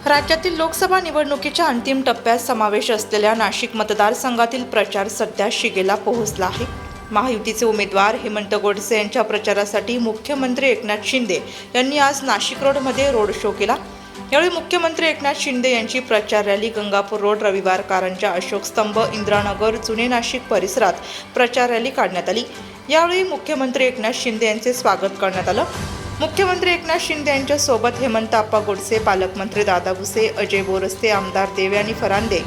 राज्यातील लोकसभा निवडणुकीच्या अंतिम टप्प्यात समावेश असलेल्या नाशिक मतदारसंघातील प्रचार सध्या शिगेला पोहोचला आहे। महायुतीचे उमेदवार हेमंत गोडसे यांच्या प्रचारासाठी मुख्यमंत्री एकनाथ शिंदे यांनी आज नाशिक रोडमध्ये रोड शो केला। यावेळी मुख्यमंत्री एकनाथ शिंदे यांची प्रचार रॅली गंगापूर रोड, रविवार कारंजा, अशोक स्तंभ, इंदिरानगर, जुने नाशिक परिसरात प्रचार रॅली काढण्यात आली। यावेळी मुख्यमंत्री एकनाथ शिंदे यांचे स्वागत करण्यात आलं। मुख्यमंत्री एकनाथ शिंदे यांच्या सोबत हेमंत आप्पा गोडसे, पालकमंत्री दादा भुसे, अजय बोरस्ते, आमदार देवयानी फरांदे,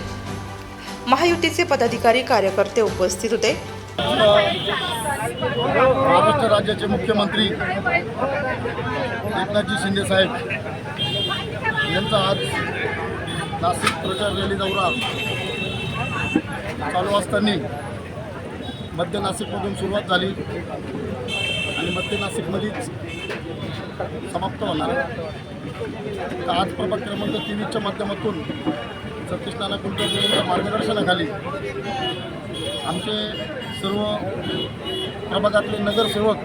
महायुतीचे पदाधिकारी, कार्यकर्ते उपस्थित होते। महाराष्ट्र राज्याचे मुख्यमंत्री एकनाथजी शिंदे साहेब यांचा आज नाशिक प्रचार रॅली दौरा चालू असताना मध्य नाशिकमधून सुरुवात झाली आणि मध्य नाशिकमध्येच समाप्त होणार आहे। तर आज प्रभाग क्रमांक 23च्या माध्यमातून सतीश नाना कुलकर्णी यांच्या मार्गदर्शनाखाली आमचे सर्व प्रभागातले नगरसेवक,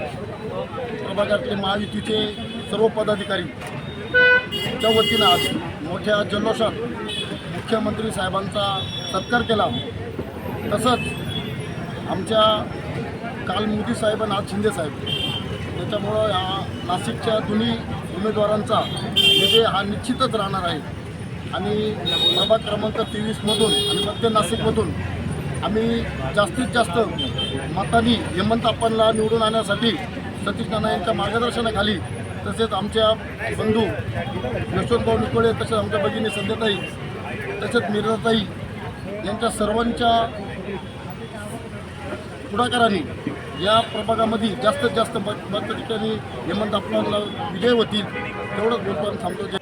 प्रभागातले महायुतीचे सर्व पदाधिकारी च्या वतीनं आज मोठ्या जल्लोषात मुख्यमंत्री साहेबांचा सत्कार केला। तसंच आमच्या काल मोदी साहेब आणि आज शिंदे साहेब, त्याच्यामुळं या नाशिकच्या दोन्ही उमेदवारांचा विजय हा निश्चितच राहणार आहे आणि प्रभाग क्रमांक 23मधून आणि मध्य नाशिकमधून आम्ही जास्तीत जास्त मतांनी हेमंत आप्पांना निवडून आणण्यासाठी सतीश नाना यांच्या मार्गदर्शनाखाली, तसेच आमच्या बंधू यशवंतभाऊ निकोळे, तसेच आमच्या भगिनी संध्याताई, तसेच मिरजाताई यांच्या सर्वांच्या पुढाकाराने या प्रभागामध्ये जास्तीत जास्त ठिकाणी हेमंत आप्पांना विजय होतील तेवढंच बोलतो थांबतो।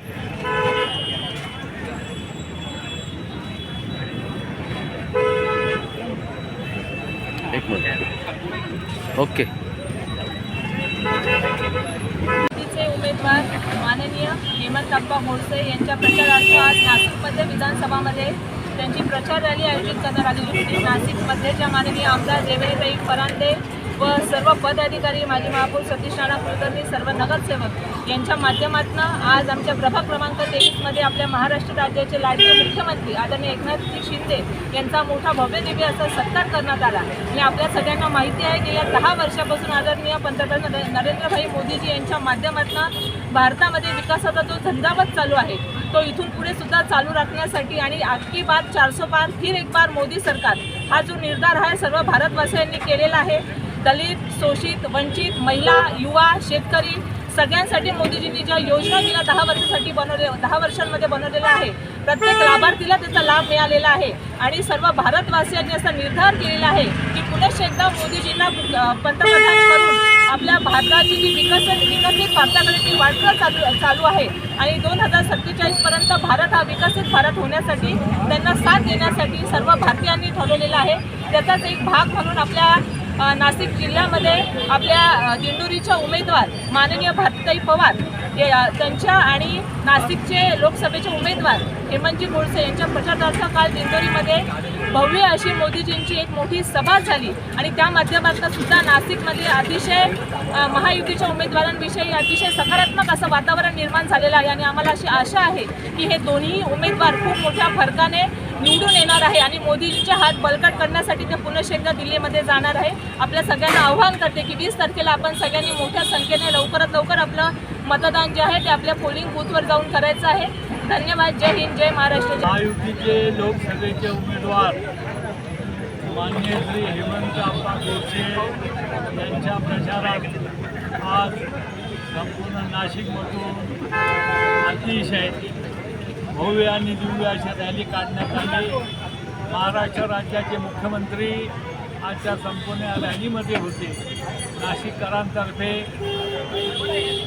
एक मिनिट। ओके। उमेदवार माननीय हेमंत आप्पा गोडसे यांच्या प्रचारार्थ आज नाशिकमध्ये विधानसभामध्ये त्यांची प्रचार रॅली आयोजित करण्यात आली होती। नाशिकमध्ये ज्या माननीय आमदार देवयानी फरांदे व सर्व पदाधिकारी, माजी महापौर सतीश नाना कुलकर्णी, सर्व नगरसेवक यांच्या माध्यमातून आज आमच्या प्रभाग क्रमांक 23मध्ये आपल्या महाराष्ट्र राज्याचे लाडके मुख्यमंत्री आदरणीय एकनाथजी शिंदे यांचा मोठा भव्य दिव्य असा सत्कार करण्यात आला। आणि आपल्या सगळ्यांना माहिती आहे, गेल्या 10 वर्षापासून आदरणीय पंतप्रधान नरेंद्रभाई मोदीजी यांच्या माध्यमातून भारतामध्ये विकासाचा जो झंझावात चालू आहे तो इथून पुढे सुद्धा चालू राखण्यासाठी आणि आपकी बात 400 पार फिर एक बार मोदी सरकार हा जो निर्धार आहे सर्व भारतवासियांनी केलेला आहे। दलित, शोषित, वंचित, महिला, युवा, शेतकरी सगळ्यांसाठी मोदीजींनी ज्या योजना गेल्या 10 वर्षांमध्ये बनवलेल्या आहे, प्रत्येक लाभार्थीला त्याचा लाभ मिळालेला आहे आणि सर्व भारतवासियांनी असा निर्धार केलेला आहे की पुनश्च एकदा मोदीजींना पंतप्रधान करून आपल्या भारताची जी विकसित भारताकडे ती वाटचाल चालू आहे आणि 2047 पर्यंत भारत हा विकसित भारत होण्यासाठी त्यांना साथ देण्यासाठी सर्व भारतीयांनी ठरवलेला आहे। त्याचाच एक भाग म्हणून आपल्या नाशिक जिल्ह्यामध्ये आपल्या दिंडोरीच्या उमेदवार माननीय भारतीताई पवार त्यांच्या आणि नाशिकचे लोकसभेचे उमेदवार हेमंतजी गोडसे यांच्या प्रचारार्थ काल दिंडोरीमध्ये भव्य अशी मोदीजींची एक मोठी सभा झाली आणि त्या माध्यमातून सुद्धा नाशिकमध्ये अतिशय महायुतीच्या उमेदवारांविषयी अतिशय सकारात्मक असं वातावरण निर्माण झालेलं आहे आणि आम्हाला अशी आशा आहे की हे दोन्ही उमेदवार खूप मोठ्या फरकाने निवडून येणार आहे आणि मोदींचे हात बळकट करण्यासाठी ते पुनश्च एकदा दिल्लीमध्ये जाणार आहे। आपल्या सगळ्यांना आवाहन करते की 20 तारखेला आपण सगळ्यांनी मोठ्या संख्येने लवकरात लवकर आपलं मतदान जे आहे ते आपल्या पोलिंग बूथवर जाऊन करायचं आहे। धन्यवाद। जय हिंद, जय महाराष्ट्र। महायुतीचे लोकसभेचे उमेदवार माननीय श्री हेमंत आप्पा गोडसे यांच्या प्रचारात आज संपूर्ण नाशिकमधून अतिशय भव्य आणि दिव्य अशा रॅली काढण्यात आली। महाराष्ट्र राज्याचे मुख्यमंत्री आजच्या संपूर्ण रॅलीमध्ये होते। नाशिककरांतर्फे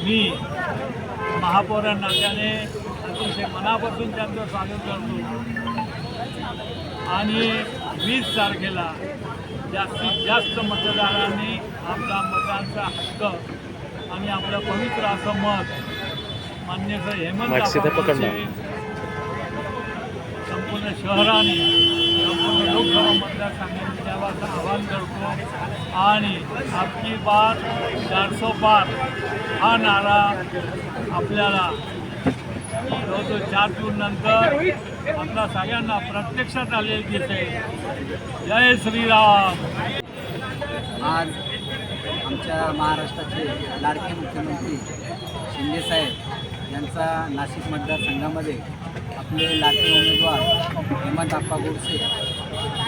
मी महापौर नात्याने अतिशय मनापासून त्यांचं स्वागत करतो आणि 20 तारखेला जास्तीत जास्त मतदारांनी आपला मतांचा हक्क आणि आपलं पवित्र असं मत मान्य हेमंत संपूर्ण शहराने, संपूर्ण लोकसभा मतदारसंघाने द्यावाचं आवाहन करतो आणि आपकी बात 400 पार हा नारा आपल्याला जवळजवळ 4 जून नंतर आपल्या सगळ्यांना प्रत्यक्षात आलेले दिसेल. जय श्रीराम. आज आमच्या महाराष्ट्राचे लाडके मुख्यमंत्री शिंदेसाहेब यांचा नाशिक मतदारसंघामध्ये आपले लाडके उमेदवार हेमंतप्पा गोडसे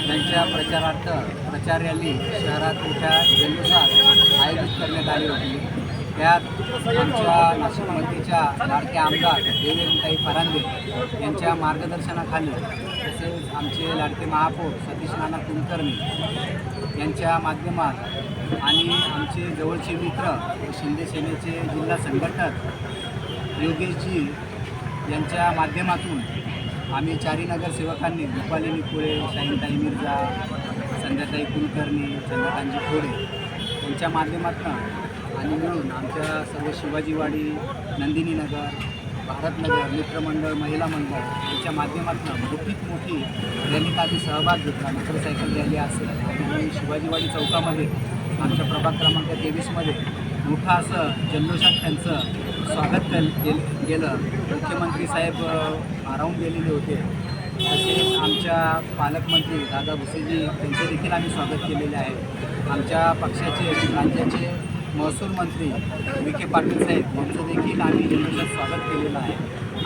यांच्या प्रचारार्थ प्रचार रॅली शहरात मोठ्या जल्लोषात आयोजित करण्यात आली होती. त्यात आमच्या नाशिकमध्येच्या लाडके आमदार देवेंद्रताई फरांदे यांच्या मार्गदर्शनाखाली तसेच आमचे लाडके महापौर सतीश नाना कुलकर्णी यांच्या माध्यमात आणि आमचे जवळचे मित्र शिंदे सेनेचे जिल्हा संघटक योगेशजी यांच्या माध्यमातून आम्ही चारी नगरसेवकांनी रुपाली निकुळे, शाहीनताई मिर्झा, संध्याताई कुलकर्णी, चंद्रकांतजी खोडे यांच्या माध्यमातून आणि मिळून आमच्या सर्व शिवाजीवाडी, नंदिनीनगर, भारतनगर, मित्रमंडळ, महिला मंडळ यांच्या माध्यमातून मोठी रॅलीत आम्ही सहभाग घेतला. मोटरसायकल रॅली असेल आणि शिवाजीवाडी चौकामध्ये आमच्या प्रभाग क्रमांक 23मध्ये मोठं असं जल्लोषात त्यांचं स्वागत गेलं. मुख्यमंत्री साहेब भारावून गेलेले होते. तसेच आमच्या पालकमंत्री दादा भुसेजी त्यांचे देखील आम्ही स्वागत केलेले आहे. आमच्या पक्षाचे राज्याचे महसूल मंत्री विखे पाटील साहेब यांचं देखील आम्ही जल्लोषात स्वागत केलेलं आहे.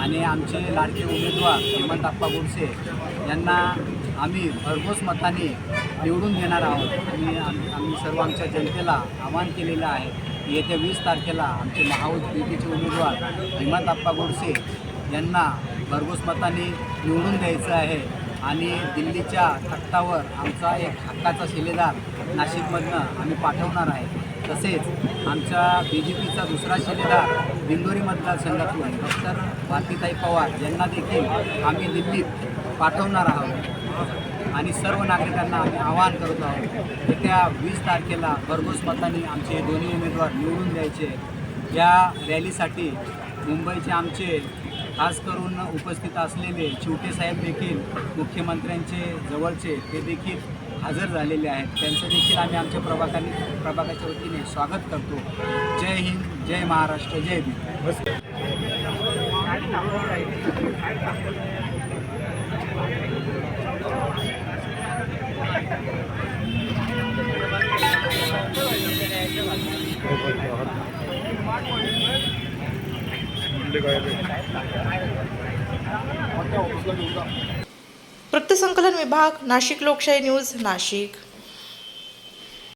आणि आमचे लाडके उमेदवार हेमंतप्पा गोडसे यांना आम्ही भरघोस मताने निवडून देणार आहोत. आणि आम्ही सर्व आमच्या जनतेला आवाहन केलेलं आहे येत्या 20 तारखेला आमचे महायुतीचे उमेदवार हेमंतप्पा गोडसे यांना भरघोस मताने निवडून द्यायचं आहे. आणि दिल्लीच्या तख्तावर आमचा एक हक्काचा शिलेदार नाशिकमधनं आम्ही पाठवणार आहे. तसेच आमच्या BJPचा दुसरा शिलेदार दिंडोरी मतदारसंघातून डॉक्टर भारतीताई पवार यांना देखील आम्ही दिल्लीत पाठवणार आहोत. आणि सर्व नागरिकांना आम्ही आवाहन करत आहोत येत्या 20 तारखेला भरघोस मताने आमचे दोन्ही उमेदवार निवडून द्यायचे. या रॅलीसाठी मुंबईचे आमचे खास करून उपस्थित असलेले चिवटे साहेब देखील मुख्यमंत्र्यांचे जवळचे ते देखील हजर झालेले आहेत. त्यांचं देखील आम्ही आमच्या प्रभागाच्या वतीने स्वागत करतो. जय हिंद, जय महाराष्ट्र, जय भीम. वृत्तसंकलन विभाग, नाशिक लोकशाही न्यूज, नाशिक.